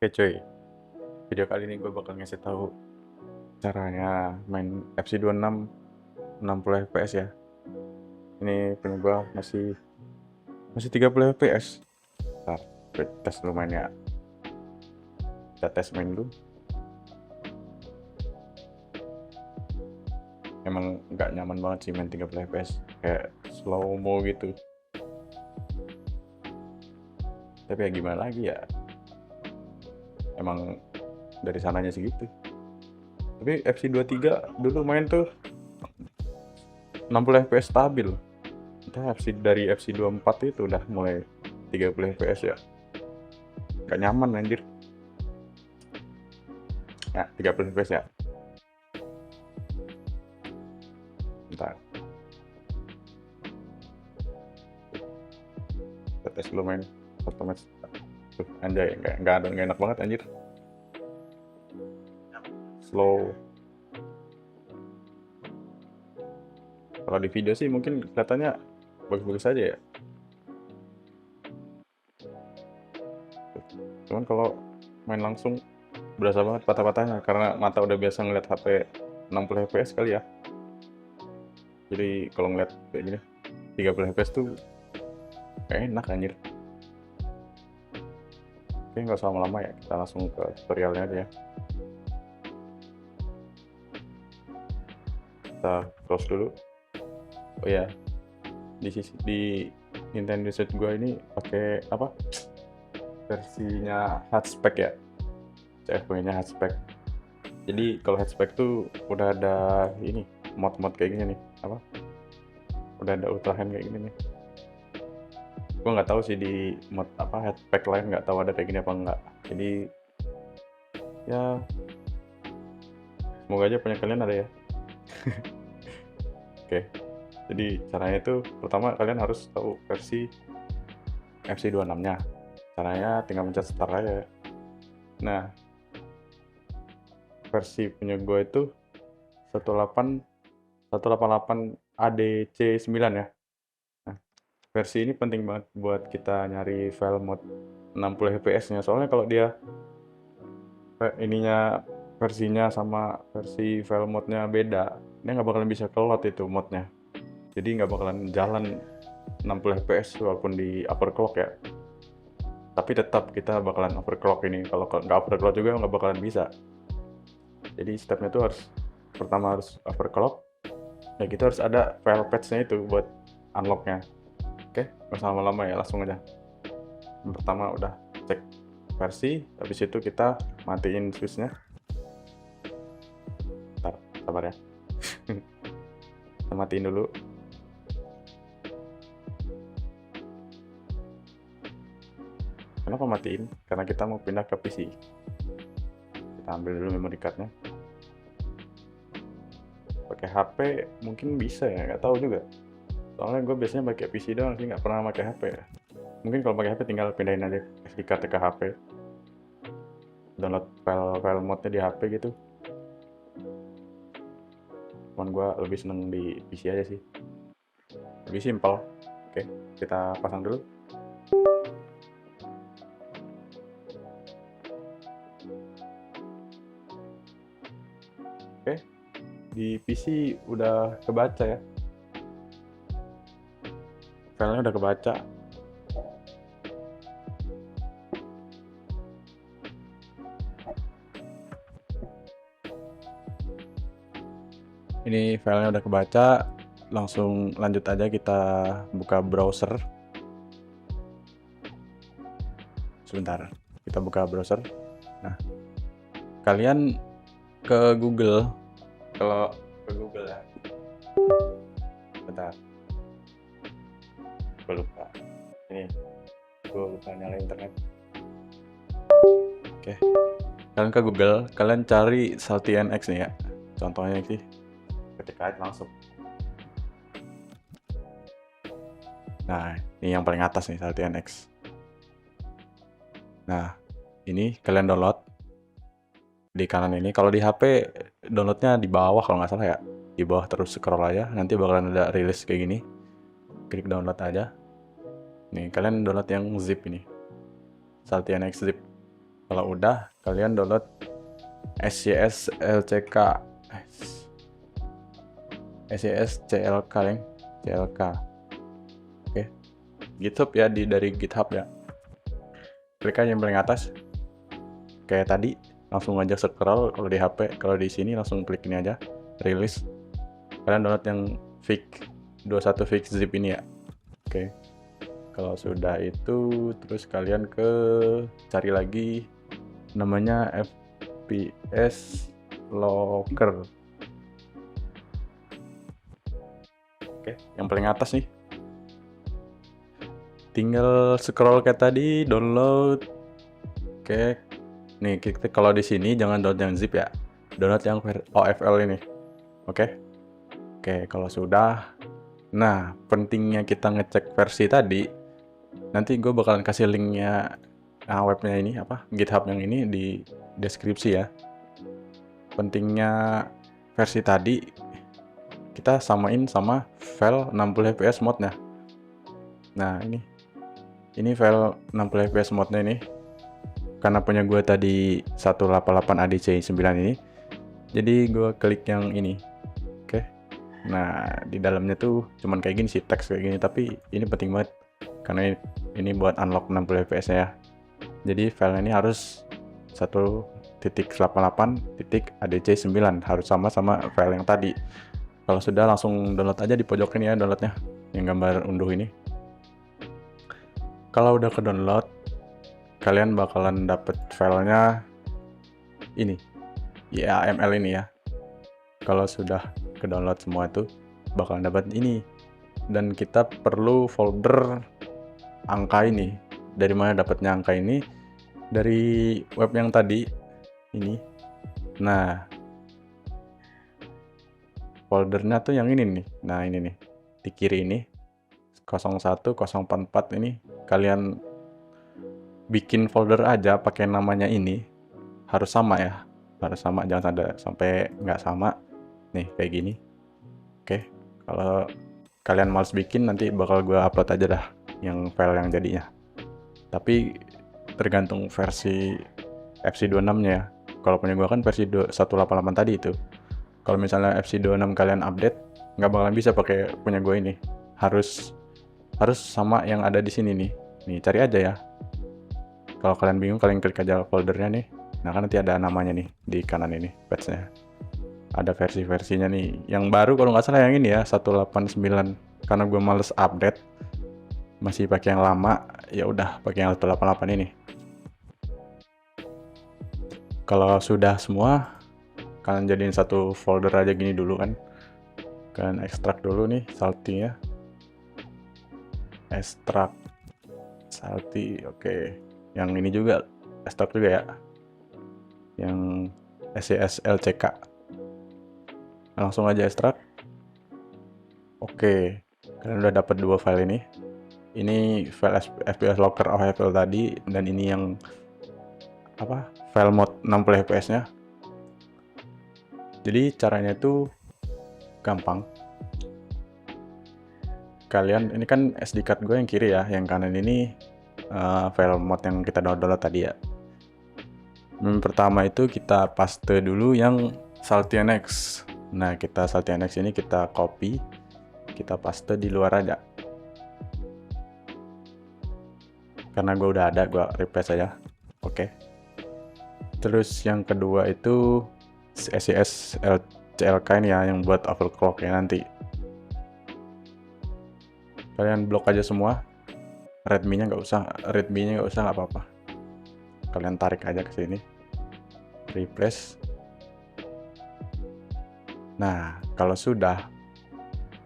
Oke cuy, video kali ini gue bakal ngasih tahu caranya main FC26 60 fps ya. Ini punya gue masih 30 fps. Ntar gue tes dulu mainnya. Kita tes main dulu. Emang nggak nyaman banget sih main 30 fps, kayak slow mo gitu. Tapi ya gimana lagi ya, emang dari sananya segitu. Tapi FC23 dulu main tuh 60 fps stabil. Kita dari FC24 itu udah mulai 30 fps ya. Gak nyaman anjir. Nah, 30 fps ya. Bentar. Kita tes dulu main satu match. Tuh, anjay, nggak enak banget anjir. Slow. Kalau di video sih mungkin kelihatannya bagus-bagus aja ya. Cuman kalau main langsung berasa banget patah-patahnya karena mata udah biasa ngeliat HP 60 fps kali ya. Jadi kalau ngeliat kayak gini 30 fps tuh kayak enak anjir. Oke, nggak usah lama-lama ya, kita langsung ke tutorialnya aja ya. Kita close dulu. Oh ya, di Nintendo Switch gue ini pakai apa, versinya hatchback ya, CFW-nya hatchback. Jadi kalau hatchback tuh udah ada ini mod-mod kayak gini nih, apa, udah ada ultra hand kayak gini nih. Gue nggak tahu sih di mod apa hatchback lain, nggak tahu ada kayak gini apa enggak. Jadi ya semoga aja punya kalian ada ya. Oke, jadi caranya itu pertama kalian harus tahu versi FC26 nya. Caranya tinggal mencet start aja. Nah, versi punya gue itu 188 ADC9 ya. Nah, versi ini penting banget buat kita nyari file mod 60 fps nya, soalnya kalau dia ininya versinya sama versi file modnya beda, dia nggak bakalan bisa keload itu modnya. Jadi nggak bakalan jalan 60 fps walaupun di overclock ya. Tapi tetap kita bakalan overclock ini. Kalau nggak overclock juga nggak bakalan bisa. Jadi stepnya tuh pertama harus overclock. Ya gitu, harus ada file patch-nya itu buat unlock-nya. Oke, nggak usah lama-lama ya, langsung aja. Yang pertama udah cek versi, habis itu kita matiin switch-nya. Bentar, sabar ya. Kita matiin dulu. Kenapa matiin? Karena kita mau pindah ke PC. Kita ambil dulu memory card-nya. Pakai HP mungkin bisa ya, nggak tahu juga. Soalnya gue biasanya pakai PC doang sih, nggak pernah pakai HP ya. Mungkin kalau pakai HP tinggal pindahin aja SD card ke HP. Download file modnya di HP gitu. Cuman gue lebih seneng di PC aja sih. Lebih simpel. Oke, kita pasang dulu. Oke, di PC udah kebaca ya. Filenya udah kebaca. Ini filenya udah kebaca, langsung lanjut aja, kita buka browser. Sebentar, kita buka browser. Nah, kalian ke Google. Kalau ke Google ya, bentar, gue lupa. Ini gue lupa nyala internet. Oke, kalian ke Google, kalian cari Salty NX nih ya. Contohnya sih, ketik aja langsung. Nah, ini yang paling atas nih, Salty NX. Nah, ini kalian download di kanan ini. Kalau di HP downloadnya di bawah kalau nggak salah ya, di bawah, terus scroll aja, nanti bakalan ada rilis kayak gini. Klik download aja. Nih, kalian download yang zip ini, Salty NX zip. Kalau udah, kalian download SYS LCK SYS CLK CLK. Oke. GitHub ya, dari GitHub ya. Klik aja yang paling atas. Kayak tadi, langsung aja scroll kalau di HP. Kalau di sini langsung klik ini aja, release. Kalian download yang fix 21 fix zip ini ya. Oke. Kalau sudah itu, terus kalian cari lagi namanya FPS Locker. Oke, yang paling atas nih. Tinggal scroll kayak tadi, download. Oke. Nih, kita kalau di sini jangan download yang zip ya. Download yang OFL ini. Oke. Oke, kalau sudah. Nah, pentingnya kita ngecek versi tadi. Nanti gue bakalan kasih linknya webnya ini, GitHub yang ini di deskripsi ya. Pentingnya versi tadi, kita samain sama file 60 fps modnya. Nah, ini file 60 fps modnya ini. Karena punya gue tadi 188 ADC9 ini, jadi gue klik yang ini. Oke. Nah, di dalamnya tuh cuman kayak gini sih, teks kayak gini, tapi ini penting banget karena ini buat unlock 60 fps ya. Jadi file ini harus 1.88.ADC9 harus sama file yang tadi. Kalau sudah, langsung download aja di pojok ini ya, downloadnya yang gambar unduh ini. Kalau udah ke download, kalian bakalan dapet filenya ini, YAML ini ya. Kalau sudah ke download semua itu, bakalan dapat ini. Dan kita perlu folder angka ini. Dari mana dapatnya angka ini? Dari web yang tadi ini. Nah, foldernya tuh yang ini nih. Nah, ini nih, di kiri ini 01044 ini. Kalian bikin folder aja pakai namanya ini, harus sama ya, harus sama, jangan ada sampai nggak sama. Nih kayak gini. Oke, kalau kalian males bikin, nanti bakal gue upload aja dah yang file yang jadinya. Tapi tergantung versi FC26 nya ya. Kalau punya gue kan versi 188 tadi itu. Kalau misalnya FC26 kalian update, nggak bakalan bisa pakai punya gue ini. Harus sama yang ada di sini nih. Nih cari aja ya. Kalau kalian bingung, kalian klik aja foldernya nih. Nah, kan nanti ada namanya nih di kanan ini, patch-nya. Ada versi-versinya nih. Yang baru kalau nggak salah yang ini ya, 189. Karena gue males update, masih pakai yang lama, ya udah pakai yang 188 ini. Kalau sudah semua, kalian jadiin satu folder aja gini dulu kan. Kalian ekstrak dulu nih salty-nya. Ekstrak salty, oke. Yang ini juga ekstrak juga ya, yang SYS LCK. Langsung aja ekstrak. Oke, kalian udah dapat dua file ini. Ini file FPS Locker OFL tadi, dan ini yang file mod 60 fps nya. Jadi caranya itu gampang. Kalian, ini kan SD card gue yang kiri ya, yang kanan ini file mod yang kita download tadi ya. Yang pertama itu kita paste dulu yang SaltyNX. Nah, kita SaltyNX ini kita copy, kita paste di luar aja. Karena gue udah ada, gue replace aja. Oke. Terus yang kedua itu SYS CLK ini ya, yang buat overclock ya nanti. Kalian blok aja semua. Readme-nya nggak usah, nggak apa-apa. Kalian tarik aja ke sini, replace. Nah, kalau sudah,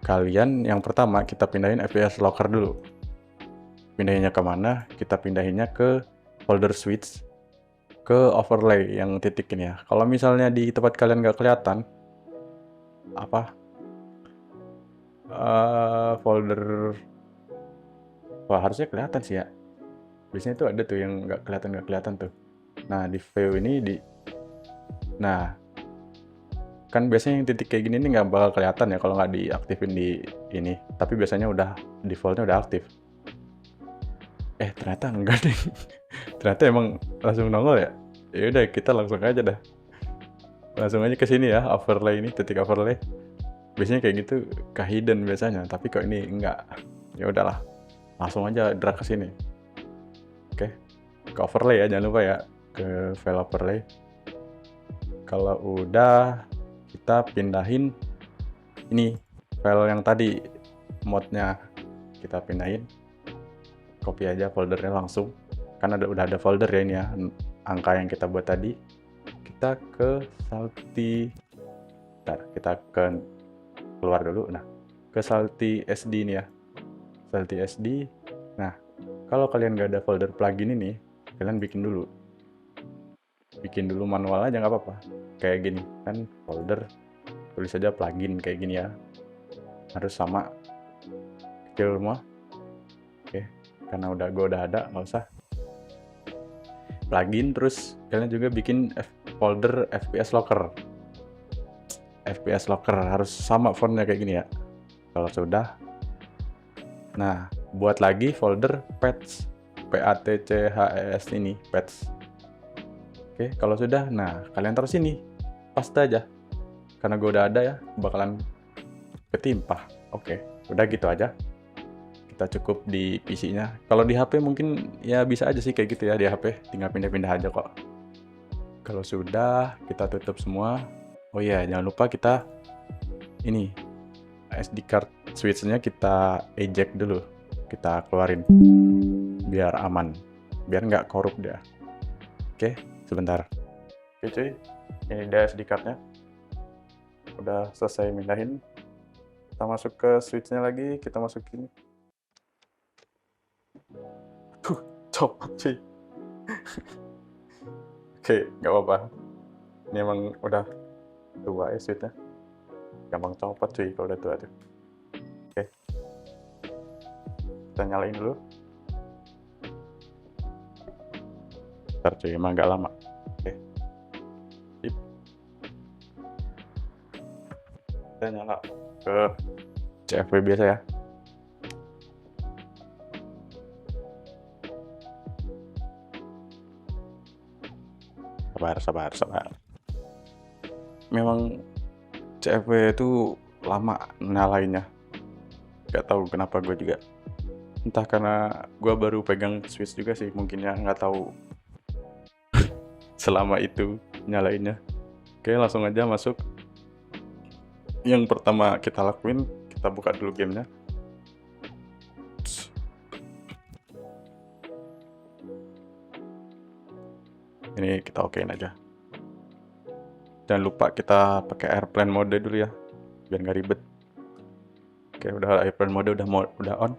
kalian yang pertama kita pindahin FPS Locker dulu. Pindahinnya ke mana? Kita pindahinnya ke folder switch, ke overlay yang titik ini ya. Kalau misalnya di tempat kalian nggak kelihatan, folder, wah harusnya kelihatan sih ya. Biasanya tuh ada tuh yang nggak kelihatan tuh. Nah, di view ini nah, kan biasanya yang titik kayak gini nih nggak bakal kelihatan ya kalau nggak diaktifin di ini. Tapi biasanya defaultnya udah aktif. Ternyata enggak deh. Ternyata emang langsung nongol ya. Ya udah kita langsung aja dah. Langsung aja ke sini ya, overlay ini, titik overlay. Biasanya kayak gitu ke hidden biasanya, tapi kok ini enggak. Ya udahlah. Langsung aja drag ke sini. Oke. Ke overlay ya, jangan lupa ya. Ke file overlay. Kalau udah, kita pindahin ini file yang tadi, modnya kita pindahin. Copy aja foldernya langsung. Karena udah ada folder ya ini ya, angka yang kita buat tadi. Kita ke Salty, bentar, kita keluar dulu. Nah, ke Salty SD ini ya, Salty SD. Nah, kalau kalian nggak ada folder plugin ini, kalian bikin dulu manual aja, nggak apa-apa. Kayak gini kan, folder, tulis aja plugin kayak gini ya, harus sama kecil semua. Oke, karena gue udah ada, nggak usah plugin. Terus kalian juga bikin folder FPS Locker. FPS Locker harus sama fontnya kayak gini ya. Kalau sudah, nah buat lagi folder patch, patches ini, patch. Oke, kalau sudah, nah kalian taruh sini, paste aja. Karena gue udah ada ya, bakalan ketimpa. Oke, udah gitu aja. Kita cukup di PC-nya. Kalau di HP mungkin ya bisa aja sih kayak gitu ya, di HP tinggal pindah-pindah aja kok. Kalau sudah, kita tutup semua. Oh iya, jangan lupa kita ini SD card switch-nya kita eject dulu, kita keluarin biar aman, biar nggak korup dia. Oke, sebentar. Oke cuy, ini dia SD card-nya. Udah selesai mindahin. Kita masuk ke switch-nya lagi, kita masukin. Copot cuy. Oke, nggak apa-apa. Ini emang udah tua ya switch-nya. Gampang copot cuy kalau udah tua tuh. Oke. Kita nyalain dulu. Bentar cuy, emang nggak lama. Oke. Sip. Kita nyala ke CFW biasa ya. Sabar. Memang CFW itu lama nyalainnya. Gak tahu kenapa gue juga. Entah karena gue baru pegang switch juga sih, mungkin ya, nggak tahu selama itu nyalainnya. Oke, langsung aja masuk. Yang pertama kita lakuin, kita buka dulu gamenya. Ini kita okein aja. Jangan lupa kita pakai airplane mode dulu ya, biar nggak ribet. Oke, udah airplane mode udah on.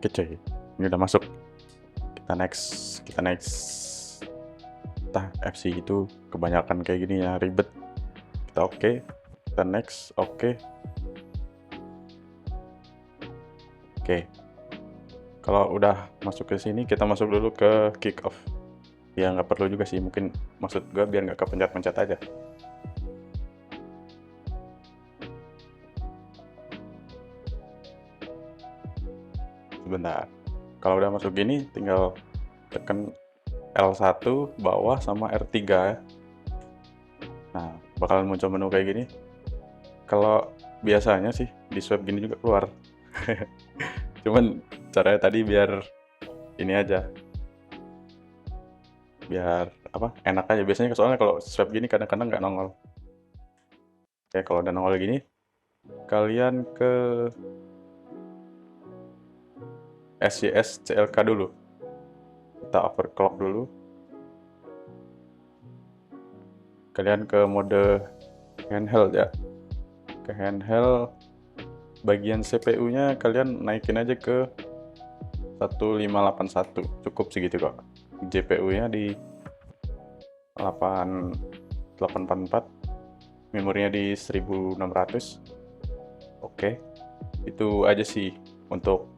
Oke cuy, ini udah masuk. Kita next. Entah FC itu kebanyakan kayak gini ya, ribet. Kita oke. Kita next, oke. Kalau udah masuk ke sini, kita masuk dulu ke kick off. Ya nggak perlu juga sih, mungkin maksud gue biar nggak kepencet-pencet aja. Sebentar. Kalau udah masuk gini, tinggal tekan L1 bawah sama R3 ya. Nah, bakalan muncul menu kayak gini. Kalau biasanya sih di swipe gini juga keluar. Cuman caranya tadi biar ini aja. Biar apa? Enak aja. Biasanya soalnya kalau swipe gini kadang-kadang nggak nongol. Oke, kalau udah nongol gini, kalian ke SYS CLK dulu. Kita overclock dulu. Kalian ke mode handheld ya. Ke handheld, bagian CPU-nya kalian naikin aja ke 1581. Cukup segitu kok. GPU-nya di 844, memorinya di 1600. Oke. Itu aja sih untuk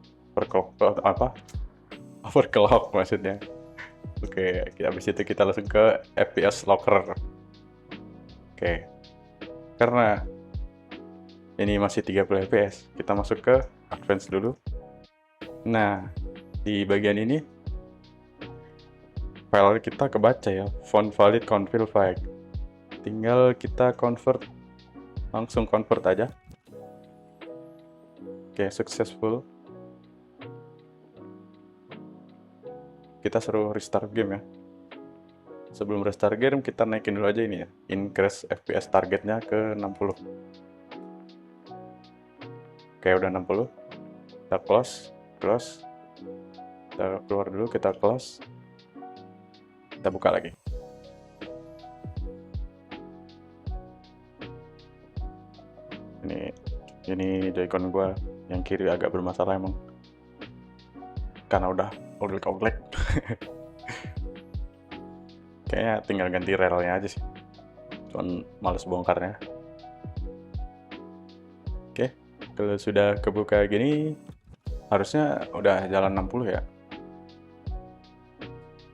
overclock maksudnya. Oke, habis itu kita langsung ke FPS Locker. Oke, karena ini masih 30 fps, kita masuk ke Advance dulu. Nah, di bagian ini file kita kebaca ya, font valid confill file. Tinggal kita langsung convert aja. Oke, successful. Kita suruh restart game ya. Sebelum restart game, kita naikin dulu aja ini ya, increase FPS targetnya ke 60. Oke, udah 60. Kita close. Kita keluar dulu, kita close. Kita buka lagi. Ini Joy-Con gue yang kiri agak bermasalah emang. Karena udah oglek-oglek. Kayaknya tinggal ganti relnya aja sih. Cuman males bongkarnya. Oke, kalau sudah kebuka gini, harusnya udah jalan 60 ya.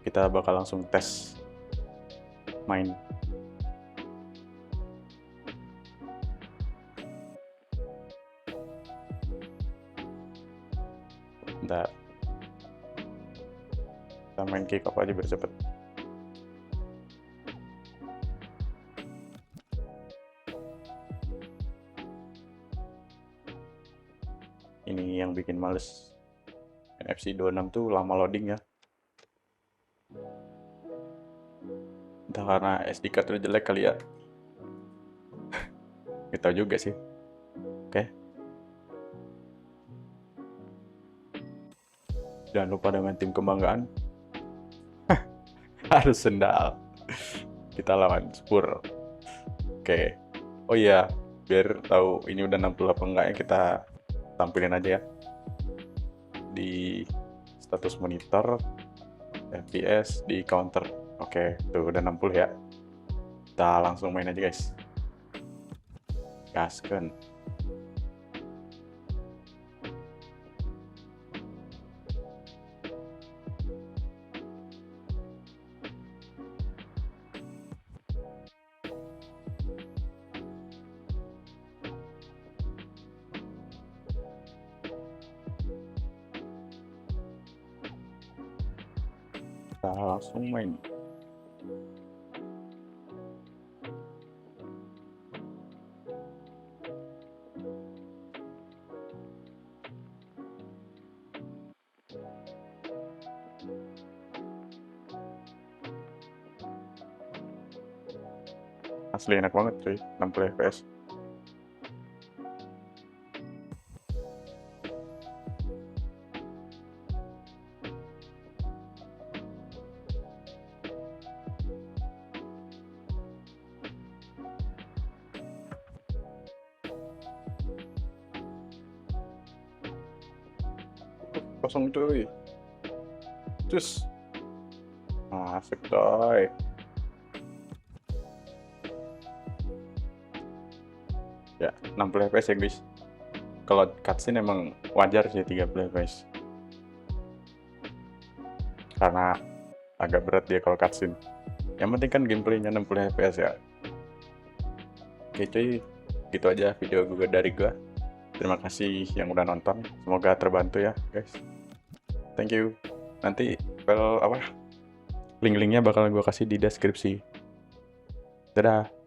Kita bakal langsung tes main. Bentar. Kita main kick off aja biar cepet. Ini yang bikin males. NFC 26 tuh lama loading ya. Entah karena SD card udah jelek kali ya. Gak tau juga sih. Oke. Jangan lupa dengan tim kebanggaan. Harus sendal. Kita lawan Spur. Oke. Oh iya, biar tahu ini udah 60 apa enggak ya, kita tampilin aja ya. Di status monitor, FPS, di counter. Oke, tuh udah 60 ya. Kita langsung main aja guys. Gaskeun. Kita langsung main. Asli enak banget cuy, 60 fps. Kosong cuy. Cus. Masuk coy. Ya, 60 fps ya guys. Kalau cutscene emang wajar sih 30 fps. Karena agak berat dia kalau cutscene. Yang penting kan gameplaynya 60 fps ya. Oke cuy, gitu aja video gue dari gue. Terima kasih yang udah nonton. Semoga terbantu ya guys. Thank you. Nanti link-linknya bakal gue kasih di deskripsi. Dadah.